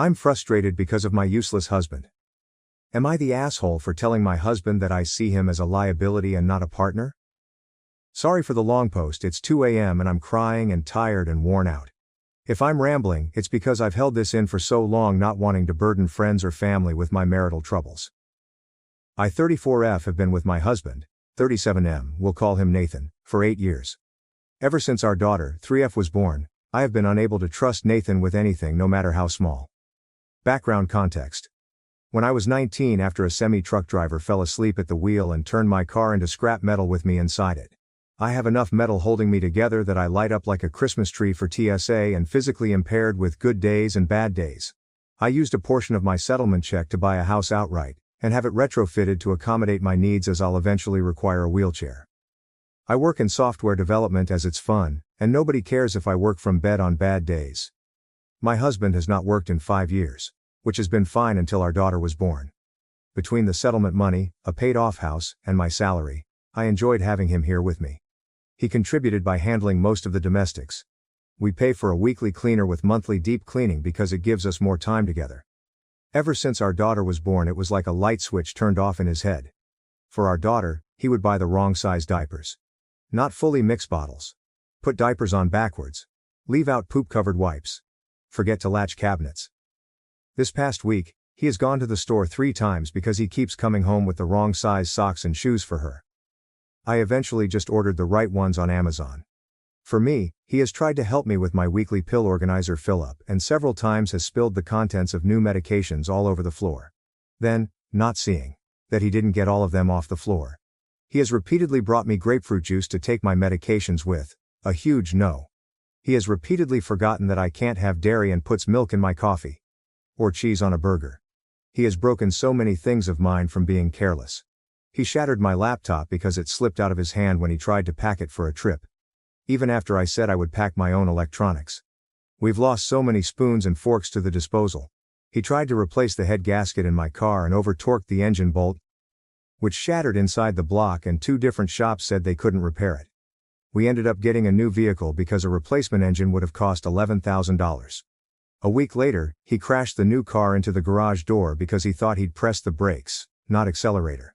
I'm frustrated because of my useless husband. Am I the asshole for telling my husband that I see him as a liability and not a partner? Sorry for the long post, it's 2 a.m. and I'm crying and tired and worn out. If I'm rambling, it's because I've held this in for so long, not wanting to burden friends or family with my marital troubles. I 34F have been with my husband, 37M, we'll call him Nathan, for 8 years. Ever since our daughter, 3F, was born, I have been unable to trust Nathan with anything, no matter how small. Background context. When I was 19, after a semi-truck driver fell asleep at the wheel and turned my car into scrap metal with me inside it. I have enough metal holding me together that I light up like a Christmas tree for TSA and physically impaired with good days and bad days. I used a portion of my settlement check to buy a house outright, and have it retrofitted to accommodate my needs, as I'll eventually require a wheelchair. I work in software development as it's fun, and nobody cares if I work from bed on bad days. My husband has not worked in 5 years, which has been fine until our daughter was born. Between the settlement money, a paid-off house, and my salary, I enjoyed having him here with me. He contributed by handling most of the domestics. We pay for a weekly cleaner with monthly deep cleaning because it gives us more time together. Ever since our daughter was born, it was like a light switch turned off in his head. For our daughter, he would buy the wrong size diapers. Not fully mixed bottles. Put diapers on backwards. Leave out poop-covered wipes. Forget to latch cabinets. This past week, he has gone to the store 3 times because he keeps coming home with the wrong size socks and shoes for her. I eventually just ordered the right ones on Amazon. For me, he has tried to help me with my weekly pill organizer fill-up and several times has spilled the contents of new medications all over the floor. Then, not seeing that he didn't get all of them off the floor, he has repeatedly brought me grapefruit juice to take my medications with, a huge no. He has repeatedly forgotten that I can't have dairy and puts milk in my coffee. Or cheese on a burger. He has broken so many things of mine from being careless. He shattered my laptop because it slipped out of his hand when he tried to pack it for a trip. Even after I said I would pack my own electronics. We've lost so many spoons and forks to the disposal. He tried to replace the head gasket in my car and over-torqued the engine bolt, which shattered inside the block, and 2 different shops said they couldn't repair it. We ended up getting a new vehicle because a replacement engine would have cost $11,000. A week later, he crashed the new car into the garage door because he thought he'd pressed the brakes, not accelerator.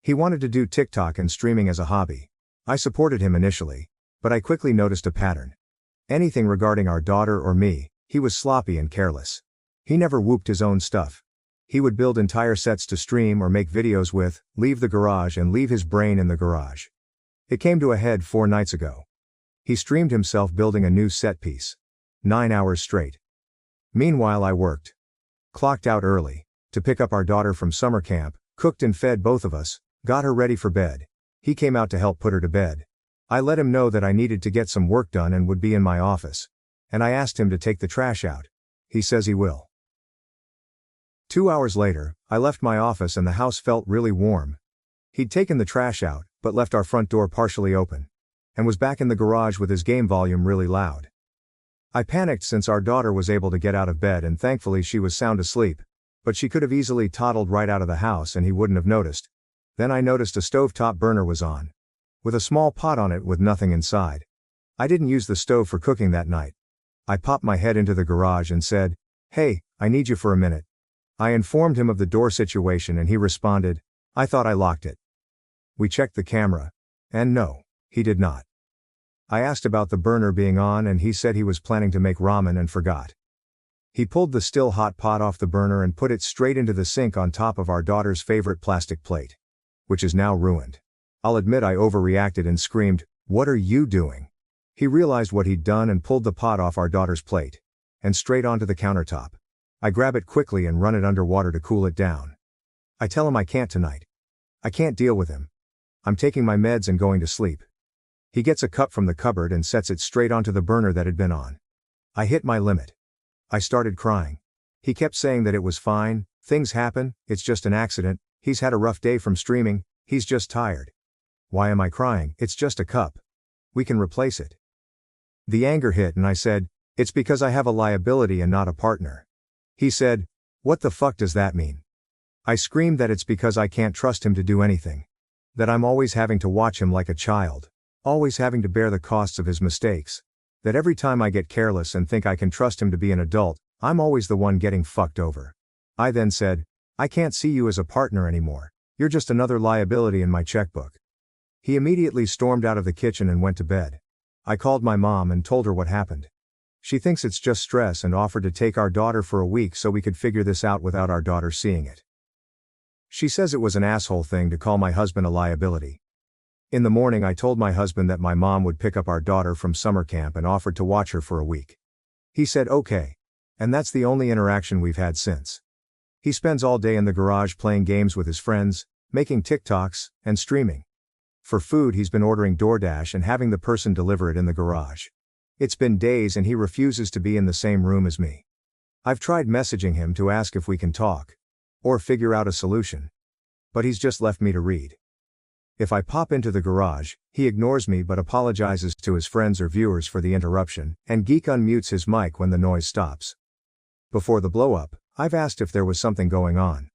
He wanted to do TikTok and streaming as a hobby. I supported him initially, but I quickly noticed a pattern. Anything regarding our daughter or me, he was sloppy and careless. He never whooped his own stuff. He would build entire sets to stream or make videos with, leave the garage and leave his brain in the garage. It came to a head 4 nights ago. He streamed himself building a new set piece. 9 hours straight. Meanwhile I worked. Clocked out early, to pick up our daughter from summer camp, cooked and fed both of us, got her ready for bed. He came out to help put her to bed. I let him know that I needed to get some work done and would be in my office. And I asked him to take the trash out. He says he will. 2 hours later, I left my office and the house felt really warm. He'd taken the trash out, but left our front door partially open. And was back in the garage with his game volume really loud. I panicked since our daughter was able to get out of bed and thankfully she was sound asleep, but she could have easily toddled right out of the house and he wouldn't have noticed. Then I noticed a stovetop burner was on, with a small pot on it with nothing inside. I didn't use the stove for cooking that night. I popped my head into the garage and said, "Hey, I need you for a minute." I informed him of the door situation and he responded, "I thought I locked it." We checked the camera, and no, he did not. I asked about the burner being on and he said he was planning to make ramen and forgot. He pulled the still hot pot off the burner and put it straight into the sink on top of our daughter's favorite plastic plate, which is now ruined. I'll admit I overreacted and screamed, "What are you doing?" He realized what he'd done and pulled the pot off our daughter's plate and straight onto the countertop. I grab it quickly and run it underwater to cool it down. I tell him I can't tonight. I can't deal with him. I'm taking my meds and going to sleep. He gets a cup from the cupboard and sets it straight onto the burner that had been on. I hit my limit. I started crying. He kept saying that it was fine, things happen, it's just an accident, he's had a rough day from streaming, he's just tired. Why am I crying? It's just a cup. We can replace it. The anger hit and I said, "It's because I have a liability and not a partner." He said, "What the fuck does that mean?" I screamed that it's because I can't trust him to do anything. That I'm always having to watch him like a child. Always having to bear the costs of his mistakes. That every time I get careless and think I can trust him to be an adult, I'm always the one getting fucked over. I then said, I can't see you as a partner anymore. You're just another liability in my checkbook. He immediately stormed out of the kitchen and went to bed. I called my mom and told her what happened. She thinks it's just stress and offered to take our daughter for a week so we could figure this out without our daughter seeing it. She says it was an asshole thing to call my husband a liability. In the morning I told my husband that my mom would pick up our daughter from summer camp and offered to watch her for a week. He said okay. And that's the only interaction we've had since. He spends all day in the garage playing games with his friends, making TikToks, and streaming. For food he's been ordering DoorDash and having the person deliver it in the garage. It's been days and he refuses to be in the same room as me. I've tried messaging him to ask if we can talk. Or figure out a solution. But he's just left me to read. If I pop into the garage, he ignores me but apologizes to his friends or viewers for the interruption, and Geek unmutes his mic when the noise stops. Before the blow-up, I've asked if there was something going on.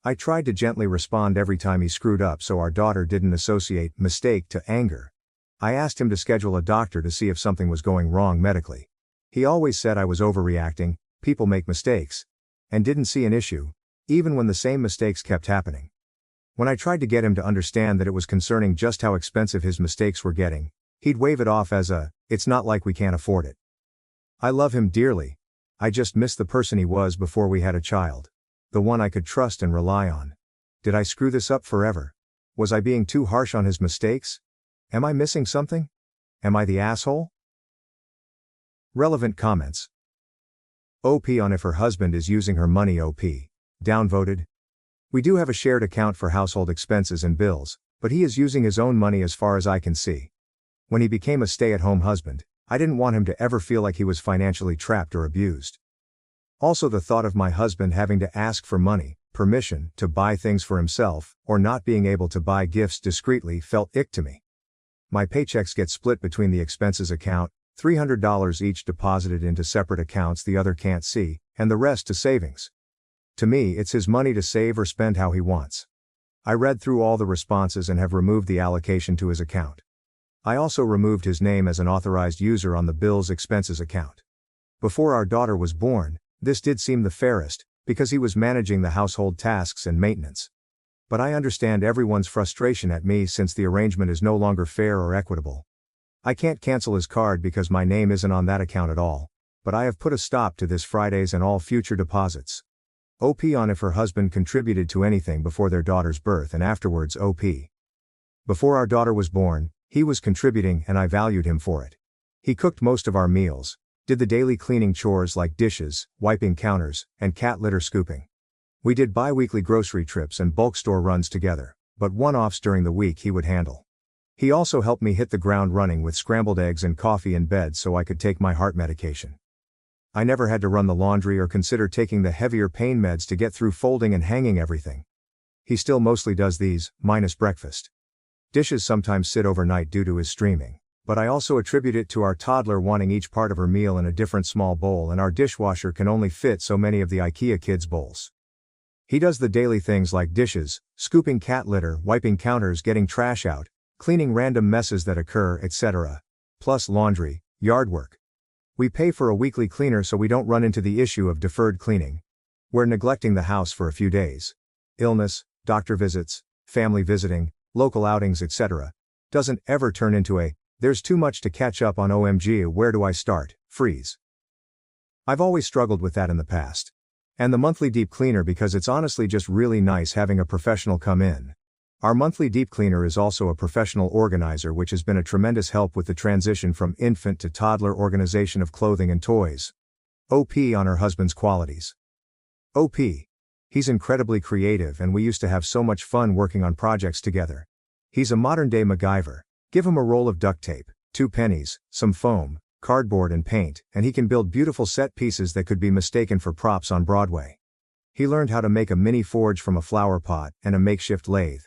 I tried to gently respond every time he screwed up so our daughter didn't associate mistake to anger. I asked him to schedule a doctor to see if something was going wrong medically. He always said I was overreacting, people make mistakes, and didn't see an issue, even when the same mistakes kept happening. When I tried to get him to understand that it was concerning just how expensive his mistakes were getting, he'd wave it off as it's not like we can't afford it. I love him dearly. I just miss the person he was before we had a child. The one I could trust and rely on. Did I screw this up forever? Was I being too harsh on his mistakes? Am I missing something? Am I the asshole? Relevant comments. OP on if her husband is using her money. OP. Downvoted. We do have a shared account for household expenses and bills, but he is using his own money as far as I can see. When he became a stay-at-home husband, I didn't want him to ever feel like he was financially trapped or abused. Also, the thought of my husband having to ask for money, permission, to buy things for himself, or not being able to buy gifts discreetly felt ick to me. My paychecks get split between the expenses account, $300 each deposited into separate accounts the other can't see, and the rest to savings. To me, it's his money to save or spend how he wants. I read through all the responses and have removed the allocation to his account. I also removed his name as an authorized user on the bills expenses account. Before our daughter was born, this did seem the fairest, because he was managing the household tasks and maintenance. But I understand everyone's frustration at me since the arrangement is no longer fair or equitable. I can't cancel his card because my name isn't on that account at all, but I have put a stop to this Fridays and all future deposits. OP on if her husband contributed to anything before their daughter's birth and afterwards. OP. Before our daughter was born, he was contributing and I valued him for it. He cooked most of our meals, did the daily cleaning chores like dishes, wiping counters, and cat litter scooping. We did bi-weekly grocery trips and bulk store runs together, but one-offs during the week he would handle. He also helped me hit the ground running with scrambled eggs and coffee in bed so I could take my heart medication. I never had to run the laundry or consider taking the heavier pain meds to get through folding and hanging everything. He still mostly does these, minus breakfast. Dishes sometimes sit overnight due to his streaming, but I also attribute it to our toddler wanting each part of her meal in a different small bowl and our dishwasher can only fit so many of the IKEA kids' bowls. He does the daily things like dishes, scooping cat litter, wiping counters, getting trash out, cleaning random messes that occur, etc., plus laundry, yard work. We pay for a weekly cleaner so we don't run into the issue of deferred cleaning. We're neglecting the house for a few days. Illness, doctor visits, family visiting, local outings, etc. doesn't ever turn into a, there's too much to catch up on, OMG, where do I start, freeze. I've always struggled with that in the past. And the monthly deep cleaner because it's honestly just really nice having a professional come in. Our monthly deep cleaner is also a professional organizer which has been a tremendous help with the transition from infant to toddler organization of clothing and toys. OP on her husband's qualities. OP. He's incredibly creative and we used to have so much fun working on projects together. He's a modern-day MacGyver. Give him a roll of duct tape, 2 pennies, some foam, cardboard and paint, and he can build beautiful set pieces that could be mistaken for props on Broadway. He learned how to make a mini forge from a flower pot and a makeshift lathe.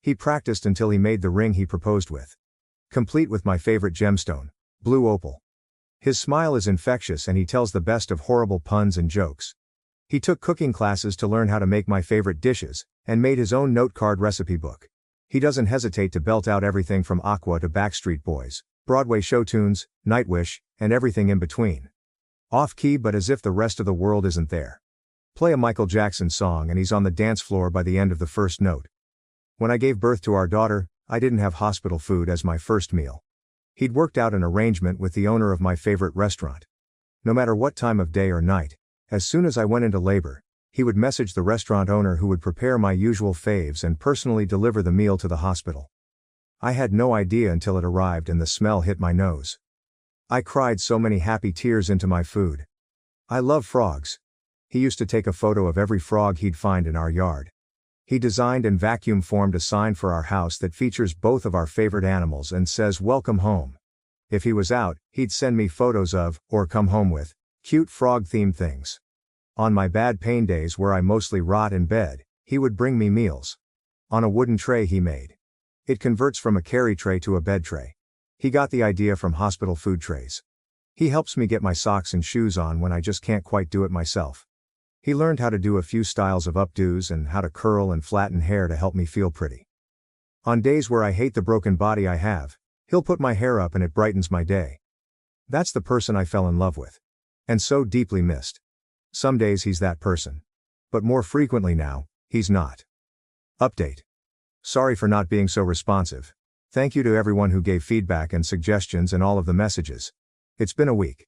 He practiced until he made the ring he proposed with. Complete with my favorite gemstone, blue opal. His smile is infectious and he tells the best of horrible puns and jokes. He took cooking classes to learn how to make my favorite dishes, and made his own note card recipe book. He doesn't hesitate to belt out everything from Aqua to Backstreet Boys, Broadway show tunes, Nightwish, and everything in between. Off key but as if the rest of the world isn't there. Play a Michael Jackson song and he's on the dance floor by the end of the first note. When I gave birth to our daughter, I didn't have hospital food as my first meal. He'd worked out an arrangement with the owner of my favorite restaurant. No matter what time of day or night, as soon as I went into labor, he would message the restaurant owner who would prepare my usual faves and personally deliver the meal to the hospital. I had no idea until it arrived and the smell hit my nose. I cried so many happy tears into my food. I love frogs. He used to take a photo of every frog he'd find in our yard. He designed and vacuum formed a sign for our house that features both of our favorite animals and says "Welcome home." If he was out, he'd send me photos of, or come home with, cute frog-themed things. On my bad pain days where I mostly rot in bed, he would bring me meals. On a wooden tray he made. It converts from a carry tray to a bed tray. He got the idea from hospital food trays. He helps me get my socks and shoes on when I just can't quite do it myself. He learned how to do a few styles of updos and how to curl and flatten hair to help me feel pretty. On days where I hate the broken body I have, he'll put my hair up and it brightens my day. That's the person I fell in love with. And so deeply missed. Some days he's that person. But more frequently now, he's not. Update. Sorry for not being so responsive. Thank you to everyone who gave feedback and suggestions and all of the messages. It's been a week.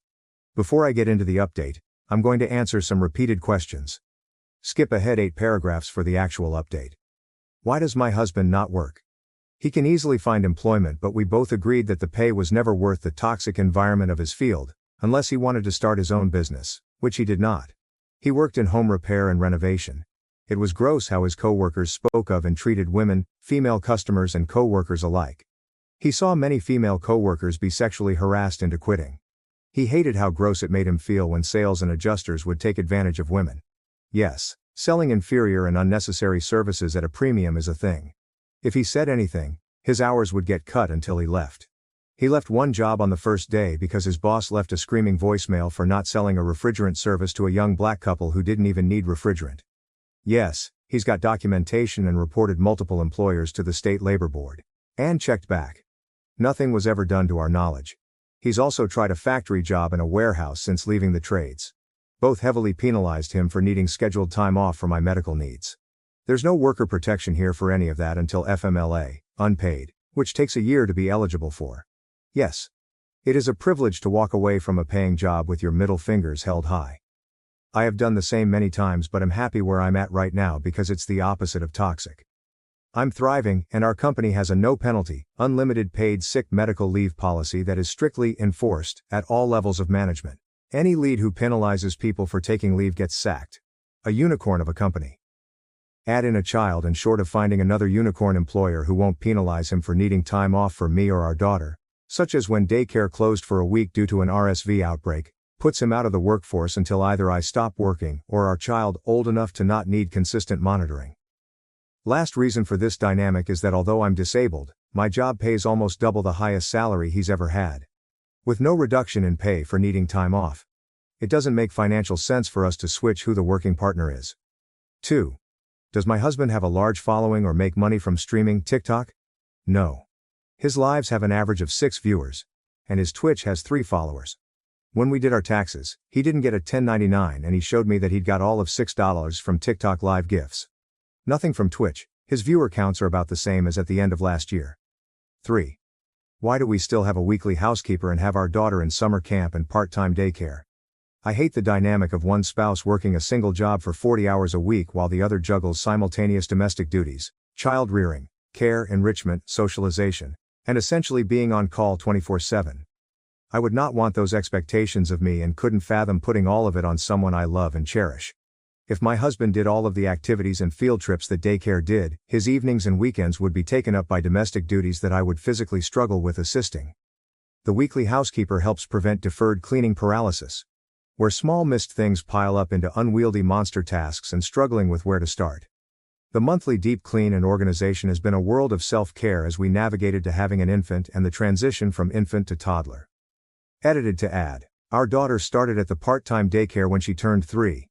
Before I get into the update, I'm going to answer some repeated questions. Skip ahead 8 paragraphs for the actual update. Why does my husband not work? He can easily find employment, but we both agreed that the pay was never worth the toxic environment of his field, unless he wanted to start his own business, which he did not. He worked in home repair and renovation. It was gross how his co-workers spoke of and treated women, female customers and co-workers alike. He saw many female co-workers be sexually harassed into quitting. He hated how gross it made him feel when sales and adjusters would take advantage of women. Yes, selling inferior and unnecessary services at a premium is a thing. If he said anything, his hours would get cut until he left. He left one job on the first day because his boss left a screaming voicemail for not selling a refrigerant service to a young black couple who didn't even need refrigerant. Yes, he's got documentation and reported multiple employers to the state labor board. And checked back. Nothing was ever done to our knowledge. He's also tried a factory job in a warehouse since leaving the trades. Both heavily penalized him for needing scheduled time off for my medical needs. There's no worker protection here for any of that until FMLA, unpaid, which takes a year to be eligible for. Yes. It is a privilege to walk away from a paying job with your middle fingers held high. I have done the same many times, but I'm happy where I'm at right now because it's the opposite of toxic. I'm thriving, and our company has a no-penalty, unlimited paid sick medical leave policy that is strictly enforced at all levels of management. Any lead who penalizes people for taking leave gets sacked. A unicorn of a company. Add in a child and short of finding another unicorn employer who won't penalize him for needing time off for me or our daughter, such as when daycare closed for a week due to an RSV outbreak, puts him out of the workforce until either I stop working or our child old enough to not need consistent monitoring. Last reason for this dynamic is that although I'm disabled, my job pays almost double the highest salary he's ever had. With no reduction in pay for needing time off. It doesn't make financial sense for us to switch who the working partner is. 2. Does my husband have a large following or make money from streaming TikTok? No. His lives have an average of 6 viewers. And his Twitch has 3 followers. When we did our taxes, he didn't get a 1099 and he showed me that he'd got all of $6 from TikTok live gifts. Nothing from Twitch. His viewer counts are about the same as at the end of last year. 3. Why do we still have a weekly housekeeper and have our daughter in summer camp and part-time daycare? I hate the dynamic of one spouse working a single job for 40 hours a week while the other juggles simultaneous domestic duties, child rearing, care, enrichment, socialization, and essentially being on call 24/7. I would not want those expectations of me and couldn't fathom putting all of it on someone I love and cherish. If my husband did all of the activities and field trips that daycare did, his evenings and weekends would be taken up by domestic duties that I would physically struggle with assisting. The weekly housekeeper helps prevent deferred cleaning paralysis, where small missed things pile up into unwieldy monster tasks and struggling with where to start. The monthly deep clean and organization has been a world of self-care as we navigated to having an infant and the transition from infant to toddler. Edited to add, our daughter started at the part-time daycare when she turned 3.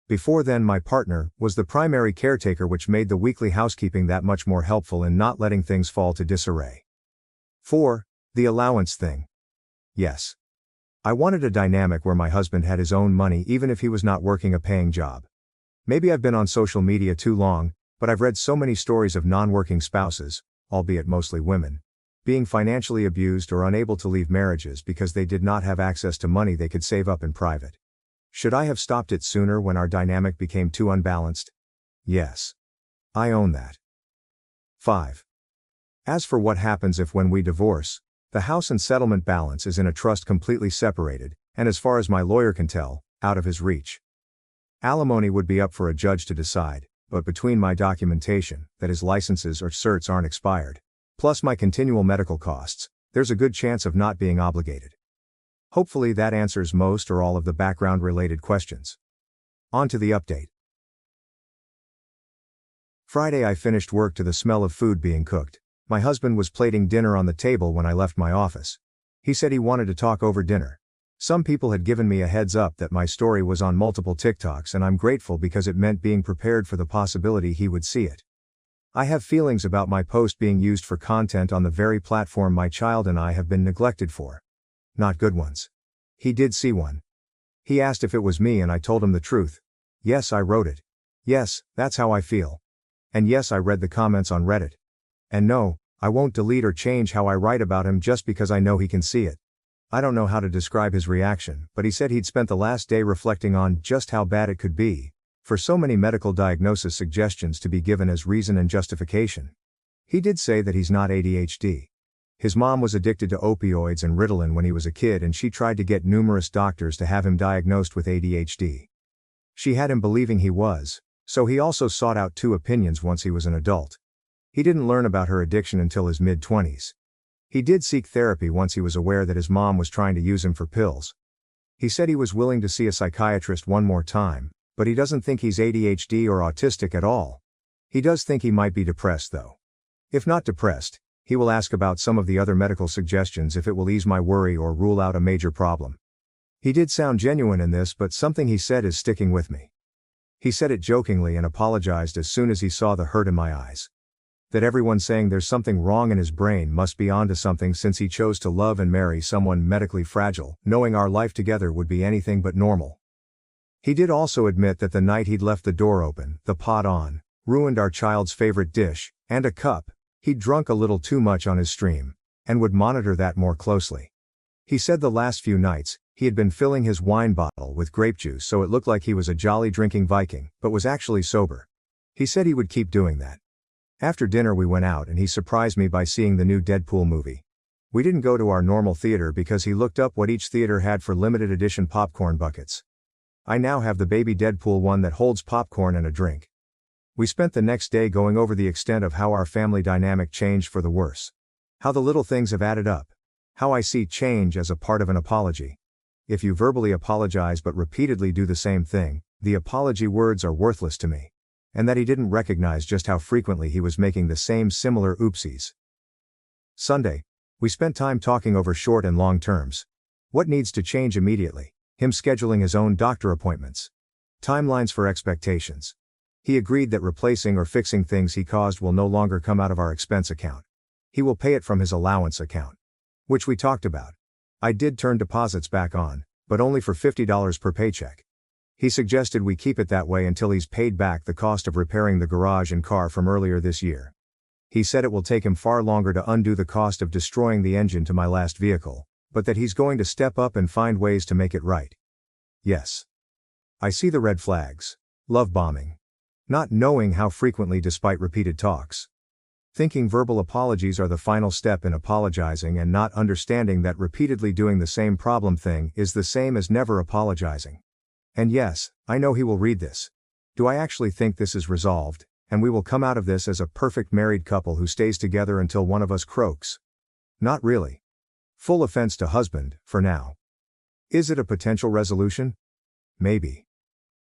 Before then my partner was the primary caretaker, which made the weekly housekeeping that much more helpful in not letting things fall to disarray. 4. The allowance thing. Yes. I wanted a dynamic where my husband had his own money even if he was not working a paying job. Maybe I've been on social media too long, but I've read so many stories of non-working spouses, albeit mostly women, being financially abused or unable to leave marriages because they did not have access to money they could save up in private. Should I have stopped it sooner when our dynamic became too unbalanced? Yes. I own that. 5. As for what happens if when we divorce, the house and settlement balance is in a trust completely separated, and as far as my lawyer can tell, out of his reach. Alimony would be up for a judge to decide, but between my documentation, that his licenses or certs aren't expired, plus my continual medical costs, there's a good chance of not being obligated. Hopefully that answers most or all of the background-related questions. On to the update. Friday I finished work to the smell of food being cooked. My husband was plating dinner on the table when I left my office. He said he wanted to talk over dinner. Some people had given me a heads up that my story was on multiple TikToks, and I'm grateful because it meant being prepared for the possibility he would see it. I have feelings about my post being used for content on the very platform my child and I have been neglected for. Not good ones. He did see one. He asked if it was me and I told him the truth. Yes, I wrote it. Yes, that's how I feel. And yes, I read the comments on Reddit. And no, I won't delete or change how I write about him just because I know he can see it. I don't know how to describe his reaction, but he said he'd spent the last day reflecting on just how bad it could be, for so many medical diagnosis suggestions to be given as reason and justification. He did say that he's not ADHD. His mom was addicted to opioids and Ritalin when he was a kid, and she tried to get numerous doctors to have him diagnosed with ADHD. She had him believing he was, so he also sought out 2 opinions once he was an adult. He didn't learn about her addiction until his mid-20s. He did seek therapy once he was aware that his mom was trying to use him for pills. He said he was willing to see a psychiatrist one more time, but he doesn't think he's ADHD or autistic at all. He does think he might be depressed though. If not depressed, he will ask about some of the other medical suggestions if it will ease my worry or rule out a major problem. He did sound genuine in this, but something he said is sticking with me. He said it jokingly and apologized as soon as he saw the hurt in my eyes. That everyone saying there's something wrong in his brain must be onto something, since he chose to love and marry someone medically fragile, knowing our life together would be anything but normal. He did also admit that the night he'd left the door open, the pot on, ruined our child's favorite dish, and a cup, he'd drunk a little too much on his stream, and would monitor that more closely. He said the last few nights, he had been filling his wine bottle with grape juice so it looked like he was a jolly drinking Viking, but was actually sober. He said he would keep doing that. After dinner we went out and he surprised me by seeing the new Deadpool movie. We didn't go to our normal theater because he looked up what each theater had for limited edition popcorn buckets. I now have the baby Deadpool one that holds popcorn and a drink. We spent the next day going over the extent of how our family dynamic changed for the worse. How the little things have added up. How I see change as a part of an apology. If you verbally apologize but repeatedly do the same thing, the apology words are worthless to me. And that he didn't recognize just how frequently he was making the same similar oopsies. Sunday. We spent time talking over short and long terms. What needs to change immediately? Him scheduling his own doctor appointments. Timelines for expectations. He agreed that replacing or fixing things he caused will no longer come out of our expense account. He will pay it from his allowance account. Which we talked about. I did turn deposits back on, but only for $50 per paycheck. He suggested we keep it that way until he's paid back the cost of repairing the garage and car from earlier this year. He said it will take him far longer to undo the cost of destroying the engine to my last vehicle, but that he's going to step up and find ways to make it right. Yes. I see the red flags. Love bombing. Not knowing how frequently despite repeated talks. Thinking verbal apologies are the final step in apologizing and not understanding that repeatedly doing the same problem thing is the same as never apologizing. And yes, I know he will read this. Do I actually think this is resolved, and we will come out of this as a perfect married couple who stays together until one of us croaks? Not really. Full offense to husband, for now. Is it a potential resolution? Maybe.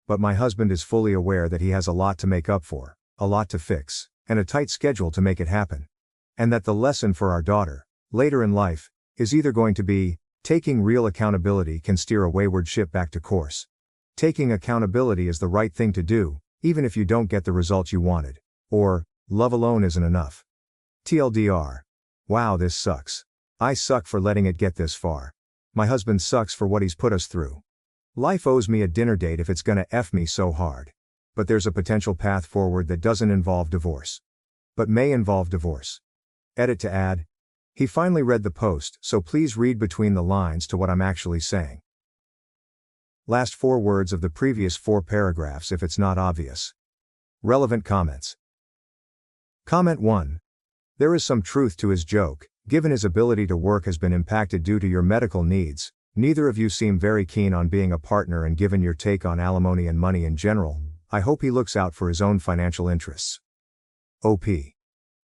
But my husband is fully aware that he has a lot to make up for, a lot to fix, and a tight schedule to make it happen. And that the lesson for our daughter, later in life, is either going to be, taking real accountability can steer a wayward ship back to course. Taking accountability is the right thing to do, even if you don't get the results you wanted. Or, love alone isn't enough. TLDR. Wow, this sucks. I suck for letting it get this far. My husband sucks for what he's put us through. Life owes me a dinner date if it's gonna F me so hard. But there's a potential path forward that doesn't involve divorce. But may involve divorce. Edit to add. He finally read the post, so please read between the lines to what I'm actually saying. Last 4 words of the previous 4 paragraphs if it's not obvious. Relevant comments. Comment 1. There is some truth to his joke. Given his ability to work has been impacted due to your medical needs, neither of you seem very keen on being a partner, and given your take on alimony and money in general, I hope he looks out for his own financial interests. OP.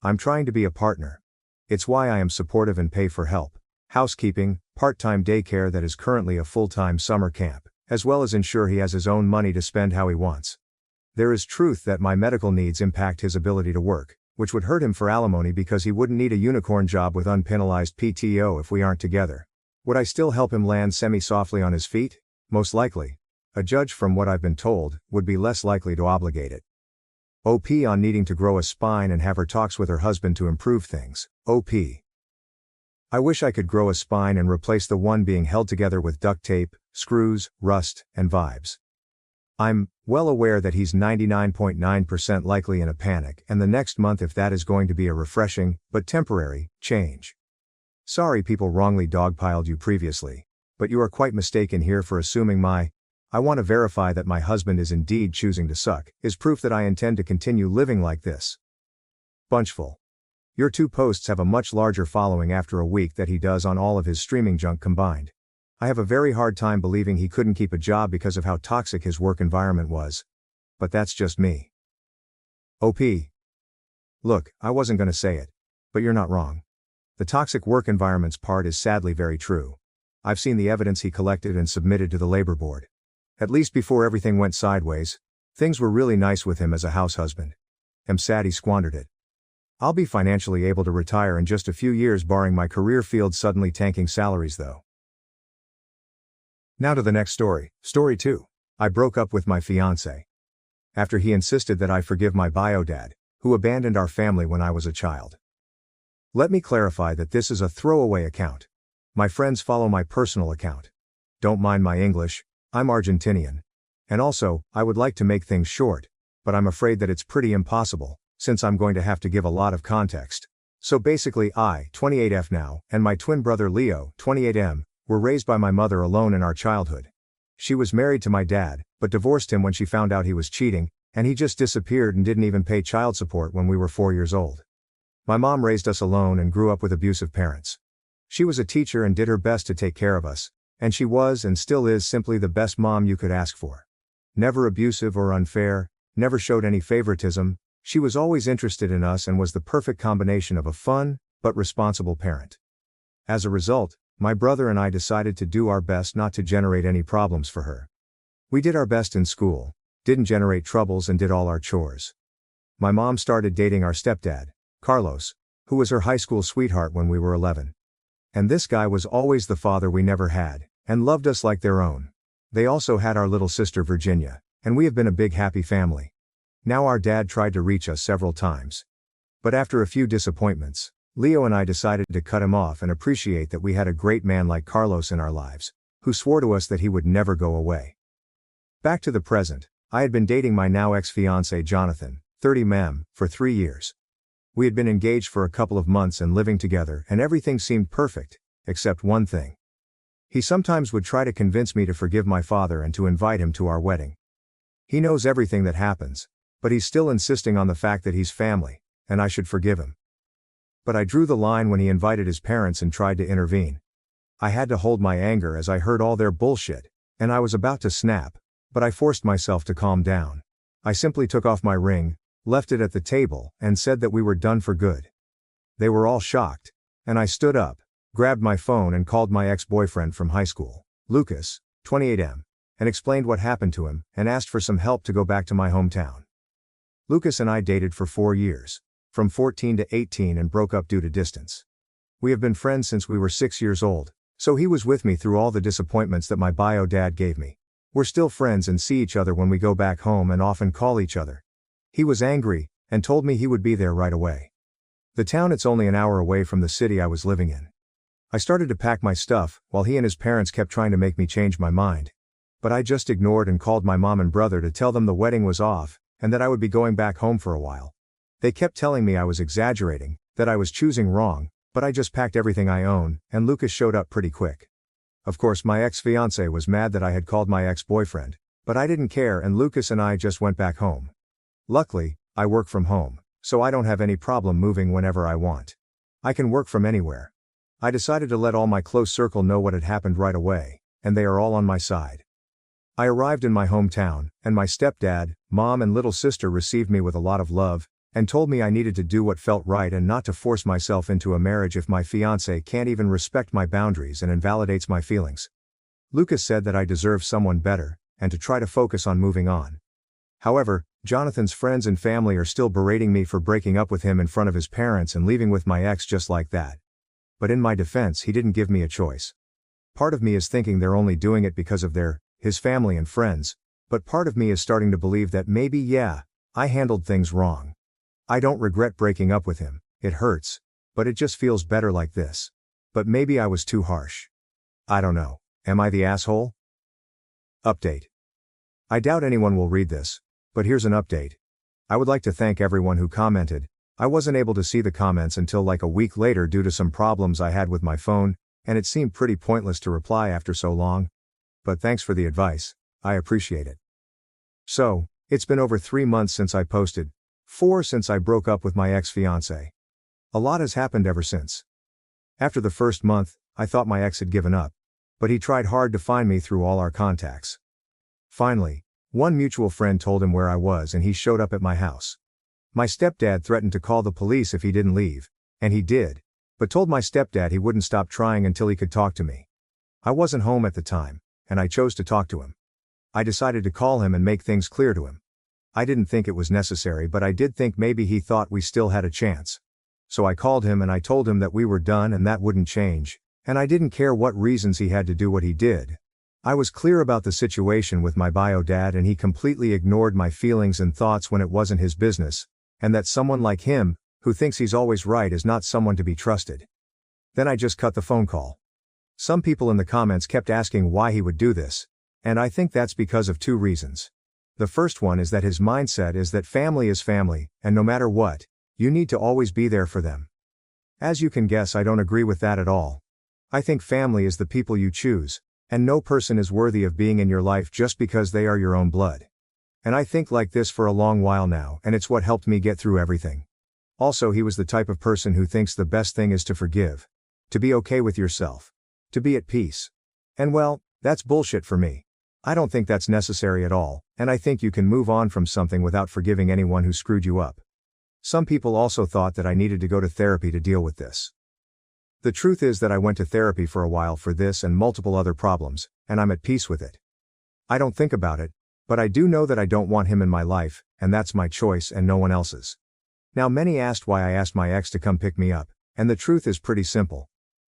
I'm trying to be a partner. It's why I am supportive and pay for help, housekeeping, part-time daycare that is currently a full-time summer camp, as well as ensure he has his own money to spend how he wants. There is truth that my medical needs impact his ability to work, which would hurt him for alimony because he wouldn't need a unicorn job with unpenalized PTO if we aren't together. Would I still help him land semi-softly on his feet? Most likely. A judge, from what I've been told, would be less likely to obligate it. OP on needing to grow a spine and have her talks with her husband to improve things. OP. I wish I could grow a spine and replace the one being held together with duct tape, screws, rust, and vibes. I'm well aware that he's 99.9% likely in a panic, and the next month if that is going to be a refreshing, but temporary, change. Sorry people wrongly dogpiled you previously, but you are quite mistaken here for assuming I want to verify that my husband is indeed choosing to suck, is proof that I intend to continue living like this. Bunchful. Your 2 posts have a much larger following after a week that he does on all of his streaming junk combined. I have a very hard time believing he couldn't keep a job because of how toxic his work environment was. But that's just me. OP. Look, I wasn't gonna say it, but you're not wrong. The toxic work environments part is sadly very true. I've seen the evidence he collected and submitted to the labor board. At least before everything went sideways, things were really nice with him as a house husband. I'm sad he squandered it. I'll be financially able to retire in just a few years barring my career field suddenly tanking salaries though. Now to the next story. Story 2. I broke up with my fiancé. After he insisted that I forgive my bio dad, who abandoned our family when I was a child. Let me clarify that this is a throwaway account. My friends follow my personal account. Don't mind my English, I'm Argentinian. And also, I would like to make things short, but I'm afraid that it's pretty impossible, since I'm going to have to give a lot of context. So basically I, 28F now, and my twin brother Leo, 28M, were raised by my mother alone in our childhood. She was married to my dad, but divorced him when she found out he was cheating, and he just disappeared and didn't even pay child support when we were 4 years old. My mom raised us alone and grew up with abusive parents. She was a teacher and did her best to take care of us, and she was and still is simply the best mom you could ask for. Never abusive or unfair, never showed any favoritism, she was always interested in us and was the perfect combination of a fun, but responsible parent. As a result, my brother and I decided to do our best not to generate any problems for her. We did our best in school, didn't generate troubles and did all our chores. My mom started dating our stepdad, Carlos, who was her high school sweetheart when we were 11. And this guy was always the father we never had, and loved us like their own. They also had our little sister Virginia, and we have been a big happy family. Now our dad tried to reach us several times. But after a few disappointments, Leo and I decided to cut him off and appreciate that we had a great man like Carlos in our lives, who swore to us that he would never go away. Back to the present, I had been dating my now ex-fiancé Jonathan, 30 mem, for 3 years. We had been engaged for a couple of months and living together and everything seemed perfect, except one thing. He sometimes would try to convince me to forgive my father and to invite him to our wedding. He knows everything that happens, but he's still insisting on the fact that he's family, and I should forgive him. But I drew the line when he invited his parents and tried to intervene. I had to hold my anger as I heard all their bullshit, and I was about to snap, but I forced myself to calm down. I simply took off my ring, left it at the table, and said that we were done for good. They were all shocked, and I stood up, grabbed my phone and called my ex-boyfriend from high school, Lucas, 28M, and explained what happened to him, and asked for some help to go back to my hometown. Lucas and I dated for 4 years, from 14 to 18, and broke up due to distance. We have been friends since we were 6 years old, so he was with me through all the disappointments that my bio dad gave me. We're still friends and see each other when we go back home and often call each other. He was angry, and told me he would be there right away. The town it's only an hour away from the city I was living in. I started to pack my stuff, while he and his parents kept trying to make me change my mind. But I just ignored and called my mom and brother to tell them the wedding was off, and that I would be going back home for a while. They kept telling me I was exaggerating, that I was choosing wrong, but I just packed everything I own, and Lucas showed up pretty quick. Of course my ex-fiancé was mad that I had called my ex-boyfriend, but I didn't care and Lucas and I just went back home. Luckily, I work from home, so I don't have any problem moving whenever I want. I can work from anywhere. I decided to let all my close circle know what had happened right away, and they are all on my side. I arrived in my hometown, and my stepdad, mom and little sister received me with a lot of love, and told me I needed to do what felt right and not to force myself into a marriage if my fiancé can't even respect my boundaries and invalidates my feelings. Lucas said that I deserve someone better, and to try to focus on moving on. However, Jonathan's friends and family are still berating me for breaking up with him in front of his parents and leaving with my ex just like that. But in my defense, he didn't give me a choice. Part of me is thinking they're only doing it because of his family and friends, but part of me is starting to believe that maybe, I handled things wrong. I don't regret breaking up with him, it hurts, but it just feels better like this. But maybe I was too harsh. I don't know, am I the asshole? Update. I doubt anyone will read this, but here's an update. I would like to thank everyone who commented. I wasn't able to see the comments until like a week later due to some problems I had with my phone, and it seemed pretty pointless to reply after so long. But thanks for the advice, I appreciate it. So, it's been over 3 months since I posted, 4 since I broke up with my ex-fiancé. A lot has happened ever since. After the first month, I thought my ex had given up, but he tried hard to find me through all our contacts. Finally, one mutual friend told him where I was and he showed up at my house. My stepdad threatened to call the police if he didn't leave, and he did, but told my stepdad he wouldn't stop trying until he could talk to me. I wasn't home at the time, and I chose to talk to him. I decided to call him and make things clear to him. I didn't think it was necessary, but I did think maybe he thought we still had a chance. So I called him and I told him that we were done and that wouldn't change, and I didn't care what reasons he had to do what he did. I was clear about the situation with my bio dad and he completely ignored my feelings and thoughts when it wasn't his business, and that someone like him, who thinks he's always right, is not someone to be trusted. Then I just cut the phone call. Some people in the comments kept asking why he would do this, and I think that's because of 2 reasons. The first one is that his mindset is that family is family, and no matter what, you need to always be there for them. As you can guess, I don't agree with that at all. I think family is the people you choose, and no person is worthy of being in your life just because they are your own blood. And I think like this for a long while now, and it's what helped me get through everything. Also, he was the type of person who thinks the best thing is to forgive. To be okay with yourself. To be at peace. And well, that's bullshit for me. I don't think that's necessary at all, and I think you can move on from something without forgiving anyone who screwed you up. Some people also thought that I needed to go to therapy to deal with this. The truth is that I went to therapy for a while for this and multiple other problems, and I'm at peace with it. I don't think about it, but I do know that I don't want him in my life, and that's my choice and no one else's. Now, many asked why I asked my ex to come pick me up, and the truth is pretty simple.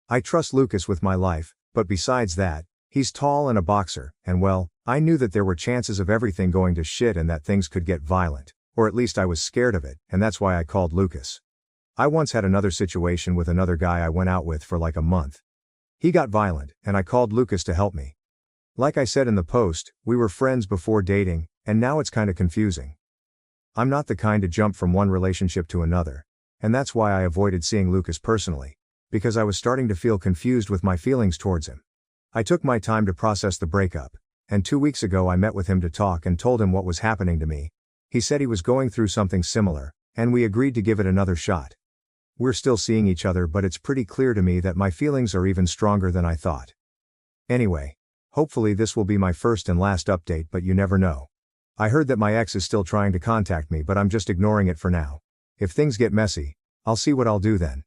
I trust Lucas with my life, but besides that, he's tall and a boxer, and well, I knew that there were chances of everything going to shit and that things could get violent, or at least I was scared of it, and that's why I called Lucas. I once had another situation with another guy I went out with for like a month. He got violent, and I called Lucas to help me. Like I said in the post, we were friends before dating, and now it's kinda confusing. I'm not the kind to jump from one relationship to another, and that's why I avoided seeing Lucas personally, because I was starting to feel confused with my feelings towards him. I took my time to process the breakup, and 2 weeks ago I met with him to talk and told him what was happening to me. He said he was going through something similar, and we agreed to give it another shot. We're still seeing each other, but it's pretty clear to me that my feelings are even stronger than I thought. Anyway, hopefully this will be my first and last update, but you never know. I heard that my ex is still trying to contact me, but I'm just ignoring it for now. If things get messy, I'll see what I'll do then.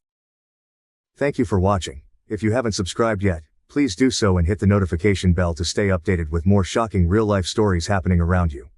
Thank you for watching. If you haven't subscribed yet, please do so and hit the notification bell to stay updated with more shocking real-life stories happening around you.